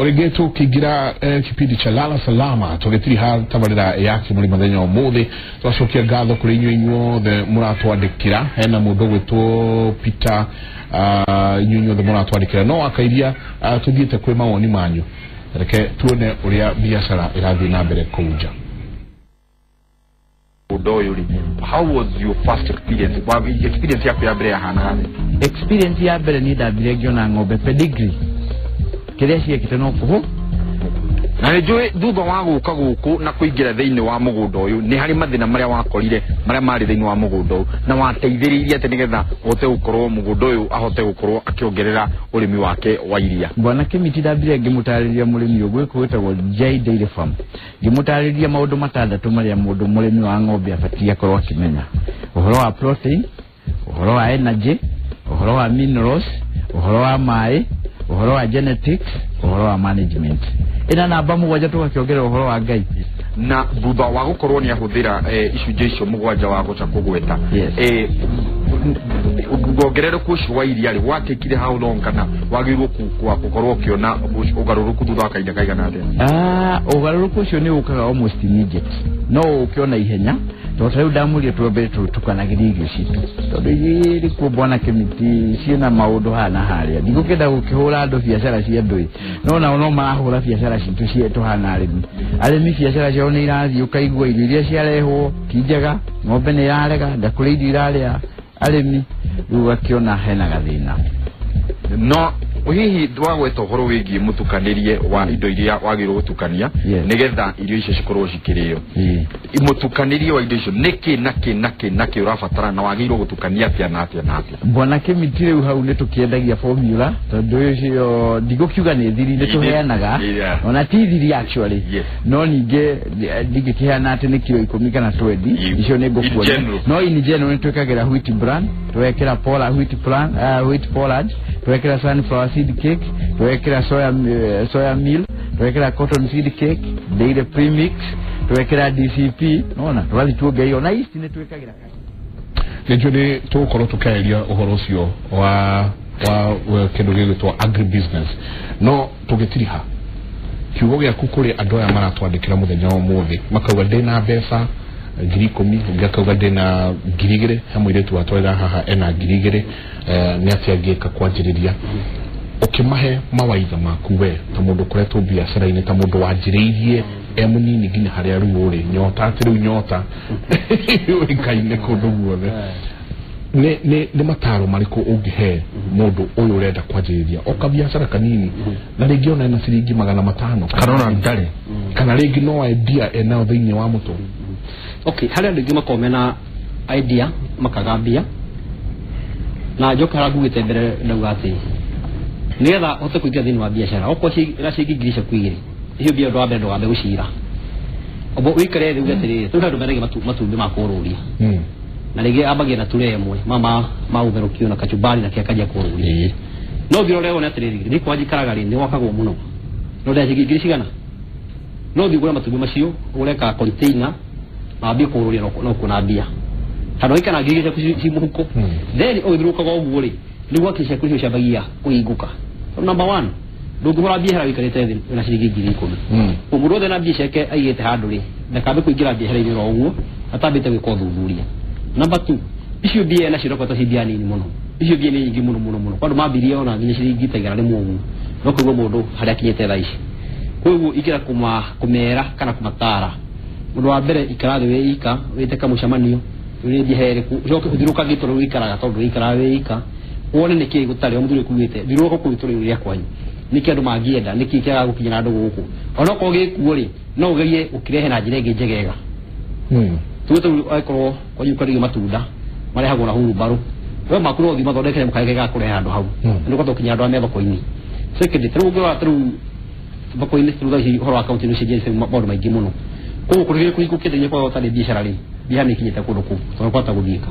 Origetu kigira kipindi cha Lala Salama tugetiri ha tabarira yake muri mathenya umuthi twacokia ngatho kuri inyuo the muratwandikira hena mundu gwitwo Peter inyuo the muratwandikira no akairia tuthiete kwi mawoni manyu reke tuone uria biashara irathi na mbere kuja. How was your first experience? What was your experience yako ya mbere ya hana? Experience ya mbere ni ndabire giona ng'ombe pedigree kile cie kiteno kuhu na njui thutha wa guka guku na kuingira thiini wa mugundo uyu ni hari mathina maria wakorire maria mari thiini wa mugundo na wateithiririe ati nigetha ote gukorwo mugundo uyu ahote gukorwo akiongerera urimi wake wa iria. Bwana Kimiti ndabire ngimutariria murimi uyu gwitagwo J Dairy Farm ngimutariria maundu matandatu maria mundu murimi wa ng'ombe abatie akorwo akimenya: uhoro wa protein, uhoro wa energy, uhoro wa minerals, uhoro wa mai, uhoro wa genetics, uhoro wa management. Ina namba mugwanja tukakiongerera uhoro wa ngai na thutha wa gukorwo ni ahuthira icunje icio mugwanja wa guca kugweta guongerere kushwa iria ri watekire how long kana wagirwo gukorwo kiona ugaruruku thutha wa kainda kaigana atia? Ugaruruku ucio ni ukaga almost immediate no ukiona ihenya totari ndamurie twembe tukanagiri irio citu tondu iri ku Bwana Kimiti ciina maundu hana haria ndigukenda gukihura andu biashara cia ndui no marahura biashara citu cietu hana arimi biashara cio ni irathi ukaigua irio ciarehwo kinjega ng'ombe ni yarega ndakuri irio iraria arimi ugakiona hena gathina no hihi twagweta uhoro wigie mutukanirie wa indo iria wagirwo gutukania nigetha irio icio cikorwo cikirio mutukanirie wa indo icio niki urabatara na wagirwo gutukania atia na atia. Bwana Kimiti riu hau ni tukiendagia formula tondu ucio ndigukiuga ni thiri ni tuheanaga ona ti thiri actually no ninge ndigikiheana ati ni kilo 10 kana 20 icio ni ngukuona no in general ni twekagira wheat bran twekira pola wheat porridge twekira sunflower seed cake twekira soya meal twekira cotton seed cake dairy premix twekira DCP nona twathi tuongei ona ici ni twekagira Nejone tukoro tukairia uhoro ucio wa kindu gigitwa agri business no tugitiriha kiugo gya kukuri andu aya maratwandikira muthenya wa muthi makauga ndina mbeca 10,000 ngakauga ndina 2,000 hamwe iretu watwega haha ena 2,000 ni atia ngika kwanjiriria ukimahe mawaitha maku we ta mundu kuretwo biashara-ini ta mundu wanjiriirie munini nginya haria riu uri nyota ati riu nyota ikaine kundu guothe ni mataro mariko ungihe mundu uyu urenda kwanjiriria oka biashara kanini na ringi ona ena ciringi 500 kanona ndari kana ringi no idea enao thiini wa mutu. Okay, haria ringi makomena idea makagambia na joka gugite mbere ndauga ati nigetha hote kuingia thiini wa biashara okwa cigigirisha kuigiri hiyo bia ndo abendo gambe gucira obo wikare thi ugatirire tu ndu merege matumbi makururia na rigi abagia na turemwe mama mauberukio na kachubari na kiakaja kururia no birore ona atiriri ni kwaji karagari ni wakagwo muno no ndacigigirishigana no thigura matumbi macio ureka container na bia kururia no kuna bia hano ikana gigisha kucimuhuko then oithuruka go guuri ni gwakisha kucio shabagia kuiguka. Number 1 ndungihora biashara wikarite thi na ciringi 10,000 umurothe na biashara ke aigite handu ri ndakabe kuingira biashara-ini ro uguo atambite gwika uthuthuria. Number 2 icio bia na ciroko ta cibia nini muno icio bia ni nyingi muno kwandu mambirie ona nginya ciringi ta 1,000 no kuigwa mundu haria kinyete tha ici koguo ikira kumera kana kumatara mundu wa mbere ikara thi wiika wite kamucamanio uri bihere ucoke uthiruka gitoro wikaraga tondu wikara wiika wone niki gutari omudure kuwite biruko kuitore uri yakwanyu niki andu magienda niki kya gukinyana andu guku ona ko gikuo ri no ugerie ukirehe na njire njegega tuto aikoro kwa yukari matunda mari hagona huru baro we makuru othi mathondekere mukage ga kurehe andu hau ndio kwato kinya andu ame thoko-ini second tru gwa tru thoko-ini tru dai horo account ni cijense mabodo maingi muno ko kurire kukitenya kwa utari biashara ri bihani kinyeta kundu ku to kwata guthika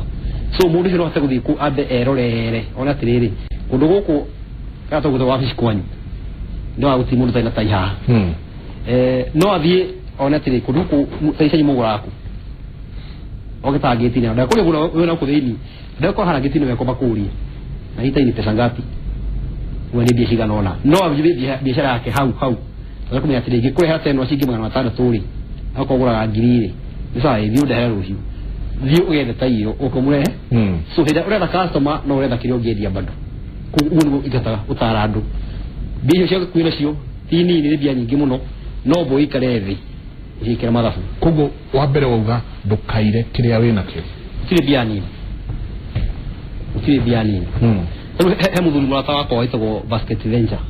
so mundu hiro hata guthiku abe erorere ona tiriri kundu guku kato gutho wabici kwanyu ndo aguti mundu taina taiha no athie ona tiriri kundu ku taica nyumugura aku ogeta gitini nda kule gura wena ku thini nda ko hana gitini weko bakuri na hita ini pesa ngapi wani biashara naona no abibi biashara yake hau na kumenya tirige kwe hata eno ashingi magana matano turi akogura ngirire isa hiyo da hero hiyo view ugenda tayo ukomure so heda urenda customer no urenda kirio ngedia bado kuguo igataga utarandu biyo cia kwina cio tini ni bia nyingi muno no bo ikare thi ikira mathabu kugo wa mbere wauga ndukaire kiria wina kio tire bia nini he muthuri murata wakwa witagwo basket venture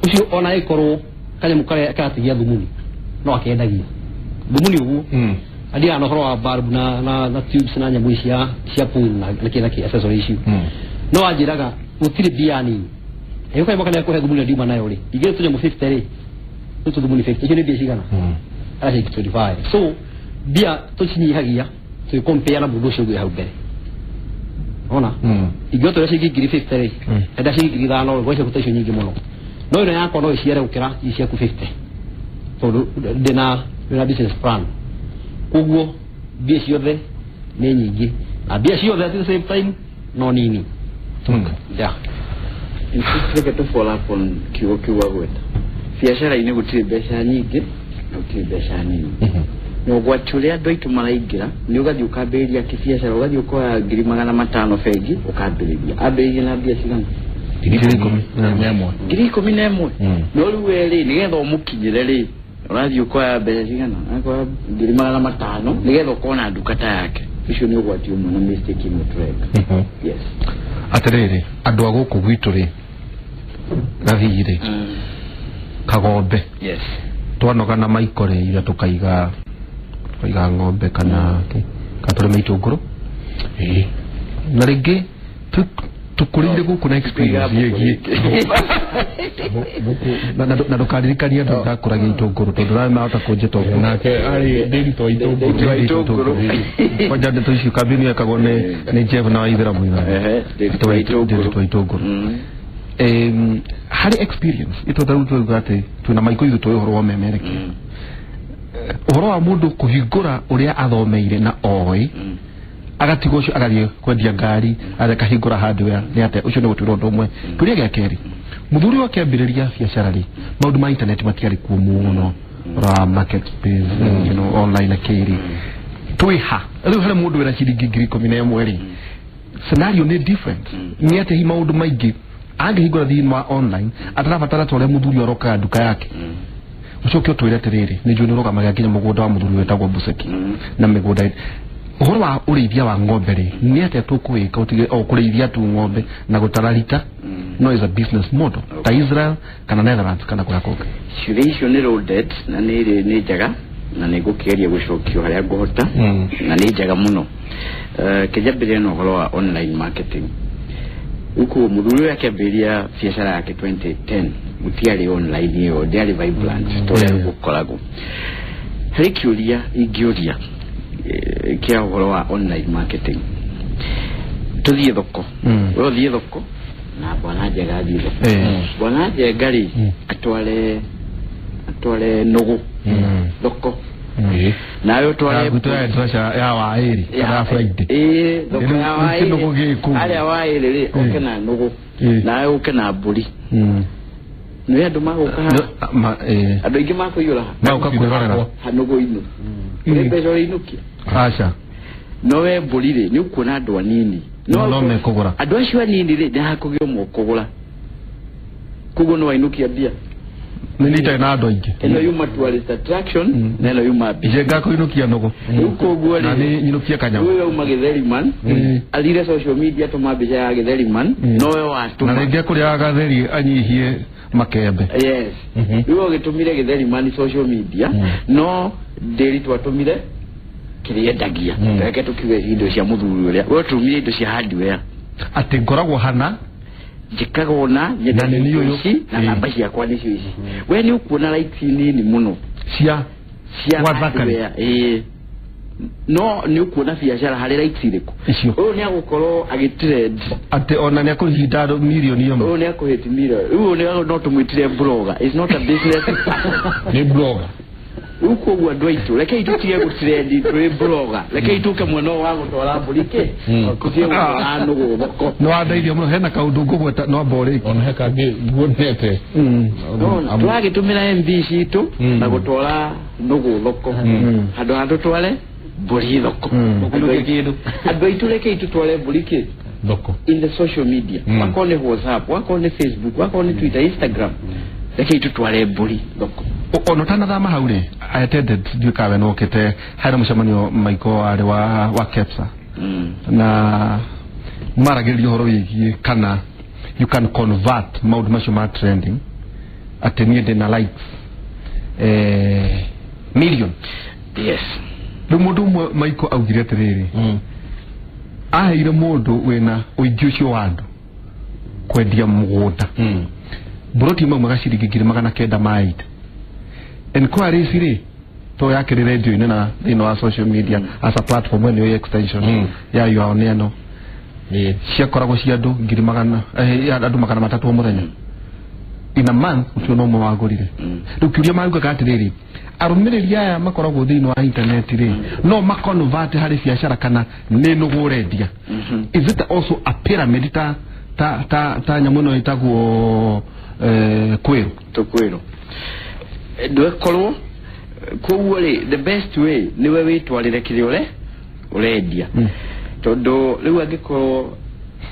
ucio ona ikorwo kanya mukare akatigia thumuni no akendagia thumuni uguo adia no horo wa barb na tubes na nyamu cia pool na kina ki accessories icio no ajiraga utire bia nini eyo kai makanya ko he thumuni ndiuma nayo ri igire tunye mu 50 ri tutu thumuni 50 ikine bia cigana ara 25 so bia tucinyihagia tu compare na mundu ucio gwe hau mbere ona igyo to rashiki giri 50 ri eda shiki giri thano gwe cia kutasho nyingi muno no ino yakwa no iciare gukira cia ku 50 so dena business plan kuguo bia ciothe ni nyingi na bia ciothe at the same time no nini yeah Nikutreke to follow up on kiwa gweta biashara ine gutire besha nyingi na gutire besha nini no gwaturia andu aitu maraigira ni ugathi ukambiria kibiashara ugathi ukoya 500 fegi ukambiria ambiria na bia cigana 10,000 no riweri nigetha umukinyire ri urathi ukoya mbeca cigana akoya 500 nigetha ukona ndukata yake icio ni ugwati umwe na mistake mutreka yes atiriri andu aguku gwitu ri gathire kagombe yes twanoga na maikore ira tukaiga ngombe kana katore maitunguru na ringi tukurire guku na experience yegi na ndukaririkania andu ndakuragia itunguru tondu nawe mahota kunjita uguo nake ari ndito itunguru kwanja ndeto icio kambini yakagwo ni Jeff na Waithera muina ndito itunguru hari experience ito daruto gate tuna maiko ithu toyo horo wa memereke horo wa mundu kuhingura uria athomeire na oi agatigo cio agathie kwendia ngari agakahingura hardware ni ate ucio ni gutwira undu umwe turia gya keri muthuri wa kiambiriria biashara ri maundu ma internet matiari kuo muno ra market space online akiri twiha riu hari mundu wira ciringi 10,000 ri scenario ni different ni ate hi maundu maingi angihingura thiini wa online atarabatara tore muthuri oroka nduka yake ucoke utwire tiriri ni njuni roga magakinya mugunda wa muthuri wetagwo Buseki na migunda uhoro wa urithia wa ng'ombe ri ni ate tukuika utige o kurithia tu ng'ombe na gutararita no is a business model ta Israel kana Netherlands kana kuyakoka ciuria ni loaded na ni njaga na ni gukiria gucokio haria nguhota na ni njaga muno kijabire no uhoro wa online marketing uko muthuri wake ambiria biashara yake 2010 mutiari online yo diari vibrant tore gukolago hari kiuria ingioria kia uhoro wa online marketing tuthie thoko wewe thie thoko na bwana jega thie thoko bwana jega ri atwale nugu thoko nayo twale kutoa ndosha ya wairi kana Friday thoko ya wairi ale wairi ri okena nugu nayo okena mburi no ya nduma uka andu ingi makuyura na ukakwirorera hanugu inu bezo inuki acha no we mburi ri ni ukuna andu anini no me kugura andu acio anini ri ndakugio mu kugura kugo no inukia bia nilita na andu aingi eno yuma tourist attraction na eno yuma je ngako inukia nogo uko guo na ni inukia kanyama wewe umagetheri man alire social media to mabija ya getheri man no we watu na ringi kuria gatheri anyihie makembe yes wewe ugitumire getheri man social media no deri twatumire kiria dagia reke tukiwe indo cia muthuri uria wewe tumire indo cia hardware ati ngoragwo hana jikagona nyene niyo na namba cia kwa nicio ici we ni ukuona likes nini muno cia hardware no ni ukuona biashara hari likes iriku uyu ni agukoro agitrend ati ona ni akuhinda milioni yomwe uyu ni akuhiti milioni uyu ni no tumwitire blogger is not a business ni blogger uko gwa dwaitu leke itutie gutrend twe blogger leke ituke mwono wangu twala bulike kutie ngano goko no andaithia muno hena kaundu ngugweta no bore on heka ngi guonete twage tumira MB citu na gutwara nugu thoko handu twale buri thoko andu aitu leke itutwale bulike thoko in the social media wakone WhatsApp wakone Facebook wakone Twitter Instagram leke itutwale buri thoko ono tana thama haure I attended dukawe no kete haira mushamanio maiko ari wa Kepsa na marageli horo yi kana you can convert maud mashoma trending ateniende na likes million yes mundu maiko augire tiriri aheire mundu wena uijucio wandu kwendia mugunda buroti mamwe gacirigigire magana kenda maite enquiries ri to yake radio ine na ino social media as a platform when you extension ya yo oneno cia koragwo cia andu ngiri magana andu magana matatu muthenya in a month utuno mo wagurire rukiuria mauga gatiriri arumiriria aya makoragwo thiini wa internet ri no makonvert hari biashara kana nenu gurendia is it also a pyramid ta nyamuno itagwo kwero to kwero do kolwo kuwole the best way ni wewe twalire kiriole urendia todo riu agiko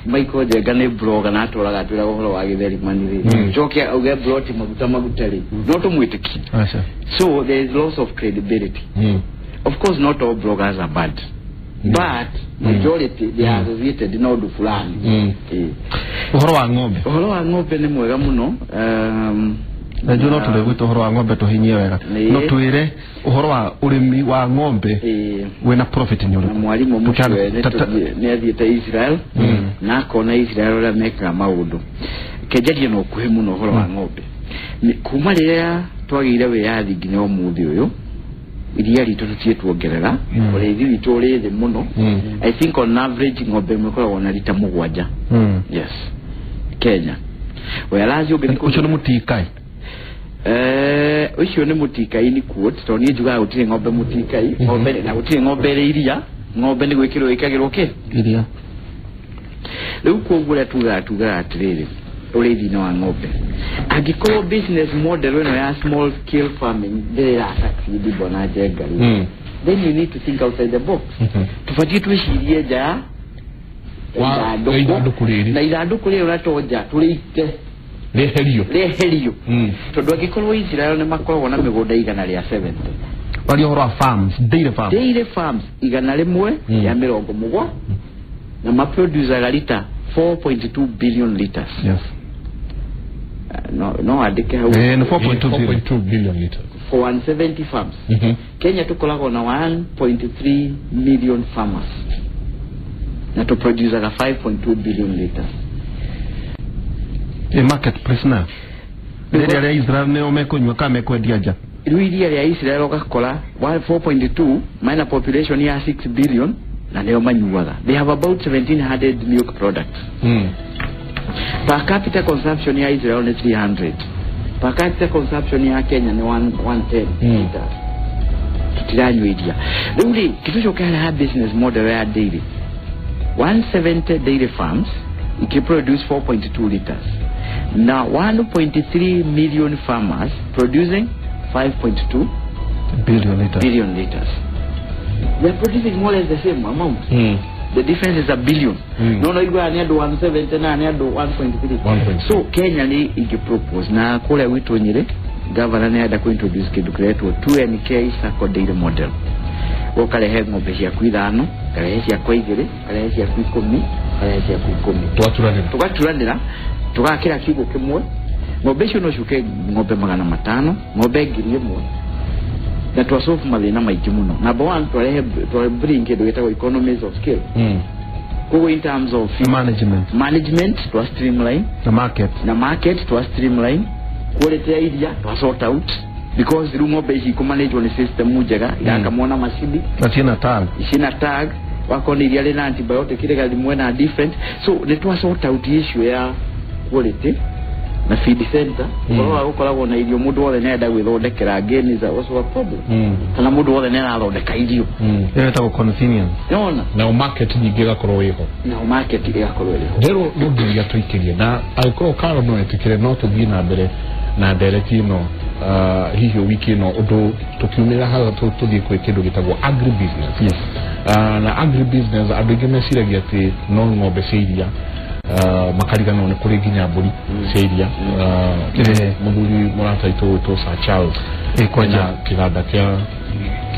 Michael Jagane blogger na toraga twira uhoro wa githeri maniri joke auge blog magutari no to mwitiki so there is loss of credibility of course not all bloggers are bad but majority they are related na udu fulani uhoro wa ng'ombe ni mwega muno na juno tule gwito uhoro wa ng'ombe tuhinyie wega no twire uhoro wa urimi wa ng'ombe wena profit nyoro mwalimu mukwe ni athiete Israel na kona Israel la meka maundu kejaje no kuhe muno uhoro wa ng'ombe kuma rira twagire we yathi nginya umuthi uyu iria ritu tutie tuongerera ore ithi witu ri thi muno I think on average ng'ombe mwekoragwo na lita 7 yes Kenya whereas you get ucho no mutikai ucio ni mutikai ni quote to ni juga utire ng'ombe mutikai ng'ombe na utire ng'ombe iria ng'ombe ni gwikirwo ikagirwo ke iria riu kuogura tuga atiriri ureithi no ng'ombe agiko business model weno ya small scale farming they are succeed bona jengari then you need to think outside the box tufatie tuishirie ja wa idandukuliri na idandukuliri uratoja turite leherio todo agikoro Israel ne makoragwo na migunda igana ria 70 wali horo farms dairy farms igana rimwe ya 70 na ma producer galita 4.2 billion liters yes no adike how 4.2 billion liters for 170 farms Kenya tukolako na 1.3 million farmers na to producer ga 5.2 billion liters the market price na iria ya Israel ne omekonywa kama kwendia ja iria ya Israel okakola 4.2 minor population ya 6 billion na leo manyuaga they have about 1700 milk products per capita consumption ya Israel ni 300 per capita consumption ya Kenya ni 110 liters tutiranywa iria rudi kitu chokana ha business model ya dairy 170 dairy farms it produce 4.2 liters now 1.3 million farmers producing 5.2 billion liters they are producing more or less the same amount the difference is a billion no you are near 170 na near 1.3 so Kenya ni ikipropose na kule wito nyire governor ne ada kuintroduce kidu kretu 2NK sacco dairy model okale he ng'ombe cia kwithano kale cia kwaigire kale cia kwikumi kale cia kwikumi twaturanira tugakira kigo kimwe ng'ombe cio no cuke ng'ombe 500 ng'ombe 1000 na twasofu mathina maiki muno number 1 to bring it with economies of scale go in terms of management to streamline the market to streamline quality idea to sort out because the ng'ombe iko manage on system mujega yakamona mashidi sina tag wako ni ile na antibiotic ile gali mwena different so let us sort out issue ya quality na feed center kwa ukoragwo na irio mundu wothe nenda gwithondekera again is also a problem kana mundu wothe nenda athondeka irio etagwo convenience yona na market nyingi gakorwo iho na market igakorwo iho ndero no nginya tuikirie na agikoro karo no etikire no tuthii na mbere na ndereti no hihi wiki no undu tukiumira haga tuthii kwi kindu gitagwo agri business na agri business andingi meciragia ati no ng'ombe ciria makarigano ni kuri ginya mburi ciria muthuri murata itu Sir Charles kwenya kiganda kia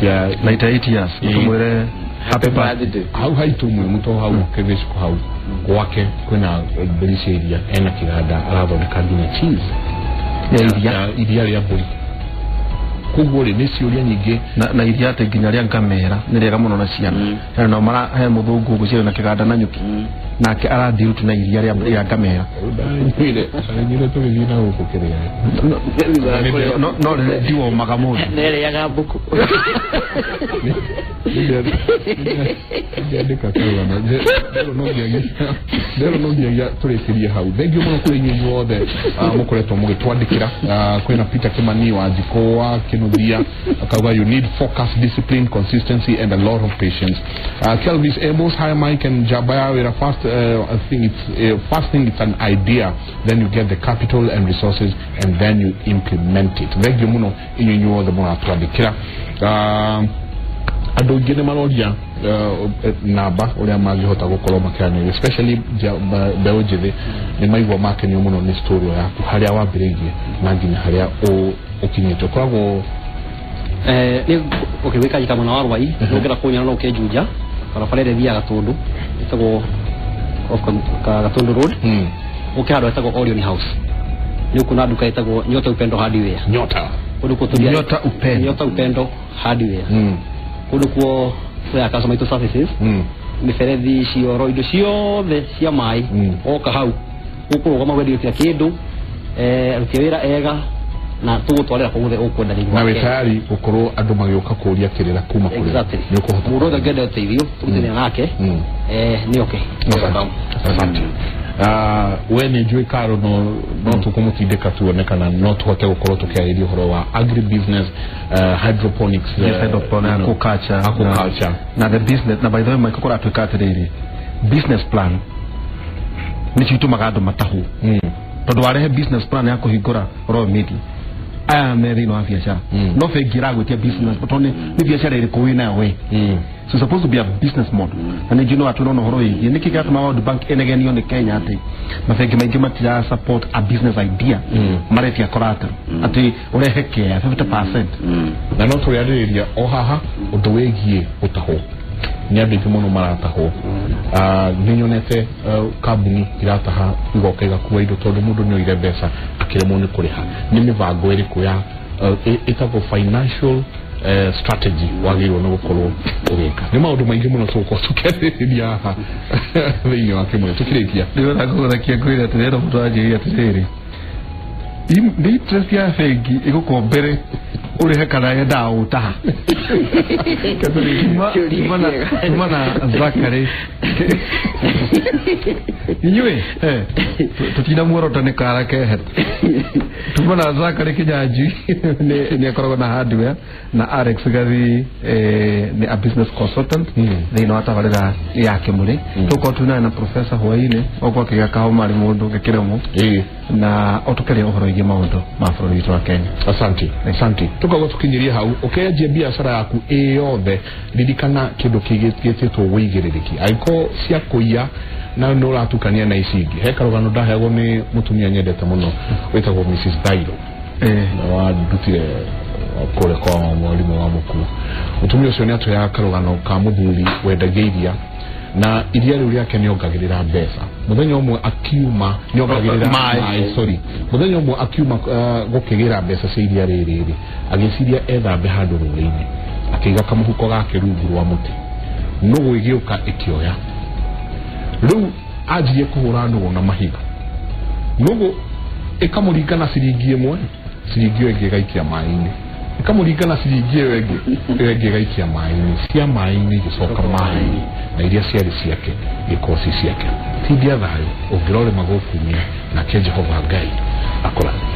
98 years tumwire happy birthday hau haitu muto hau kebesiko hau gwake kwina mburi ciria ena kiganda arathondeka ginya cheese ya iria ria mburi kuguo ri ni ciuria nyingi na iria ate ginya ria ngamera ni riega muno na ciana no mara he muthungu gucira na kiganda na nyuki nake arathiru tuna iria ria ngamera nyire tugithina huko kiria no ndiwo magamuthi nere ya gabuku ndika kawa na ndero no ngia turekirie hau thengio muno kuri nyinyi wothe mukoretwo mugitwandikira kwina Peter Kimani wa Jikoa Kinuthia akauga you need focus, discipline, consistency and a lot of patience. Kelvis Amos, hi Mike and Jabaya, we're first I think it's first thing it's an idea, then you get the capital and resources and then you implement it. Thengio muno nyinyi wothe muratwandikira andu ngine maroria namba uria mangihota gukorwo makianira especially beũ njithi ni maigwa makenio muno ni story yaku haria wambiririe na nginya haria ukinyite koragwo ni ukiwika jika mwana warwai ngira kunya no ukejuja barabara ile thia Gatundu itagwo Gatundu road ukihado itagwo Orion House ni kuna duka itagwo Nyota Upendo Hardware Nyota Upendo Hardware kundu kuo ya customer services miferethi cioro indo ciothe cia mai oka hau gukorwo mawedi cia kindu rutiwira ega na tugutwarira kwa guthe ukwenda ni na wetari gukorwo andu magioka kuria kirira kuma kuri ni ukuhota mundu othe ngenda uteithio tuguthiria nake ni okay asante we ni njui karo no tukumutindika tuonekana no tuhote gukorwo tukiarĩria uhoro wa agri business hydroponics aquaculture na the business na by the way maikokora atwikatiriri business plan ni chitumaga andu matahu tondu warehe business plan ya kuhingura raw meat aya meri no biashara no fengira gwetia business but ni biashara iri kuwina we so supposed to be a business model and you know atu no horo yi ni kiga tuma World Bank enegeni on Kenya ati mafengi maingi matira support a business idea mareti akorata ati ureheke 50% na no tuyariria ohaha undu wegie utaho nyabiti muno marataho ninyonete kabuni irataha ngokega kuwa indo tondu mundu nyo ire mbeca akiremo ni kuriha ni mivango iriku ya itago financial strategy wagirwo no gukorwo ureka ni maundu maingi muno tuko tukeriria ha thini wa kimwe tukirikia ndira ngurakia kwira atirero mundu ajiria atiriri ni interest ya fegi igukombere uri hekana yenda utaha mana Zakari inywe tutina muoro tane kara ke tumana Zakari kijaji ni akorogo na hardware na Alex Gathi ni a business consultant ni no atabarira yake muri tuko tuna na professor Hwaine okwa kiga kaho mari mundu ngekiremo na otukere ohoro ige maundu mafuro witu wa Kenya. Asante tukago tukinyiria hau ukeje biashara yaku yothe ririkana kindu kigetwo wigiririki aiko cia kuiya na no ratukania na icingi he karogano ndahego ni mutumia nyendete muno wetagwo Mrs. Dairo wa ndutire kore kwa mwalimu wa mukuru mutumia ucio ni atoya karogano ka muthuri wendageiria na iria riu riake niongagirira mbeca muthenya umwe akiuma niongagirira muthenya umwe akiuma gukigira mbeca cia iria riri agiciria ethambe handu rũĩ-inĩ akiga kamuhuko gake rungu rwa muti nugu igiuka ikioya riu ajiye kuhura ndugu na mahiga nugu ikamuringana ciringi imwe ciringi ĩngĩ gaikia maĩ-inĩ ikamuringana ciringi ĩngĩ gaikia maĩ-inĩ cia maĩ-inĩ igicoka maĩ-inĩ na iria ciarĩ ciake ikosi ciake tindia thayo ungirore magokumia na ke Jehova Ngai akora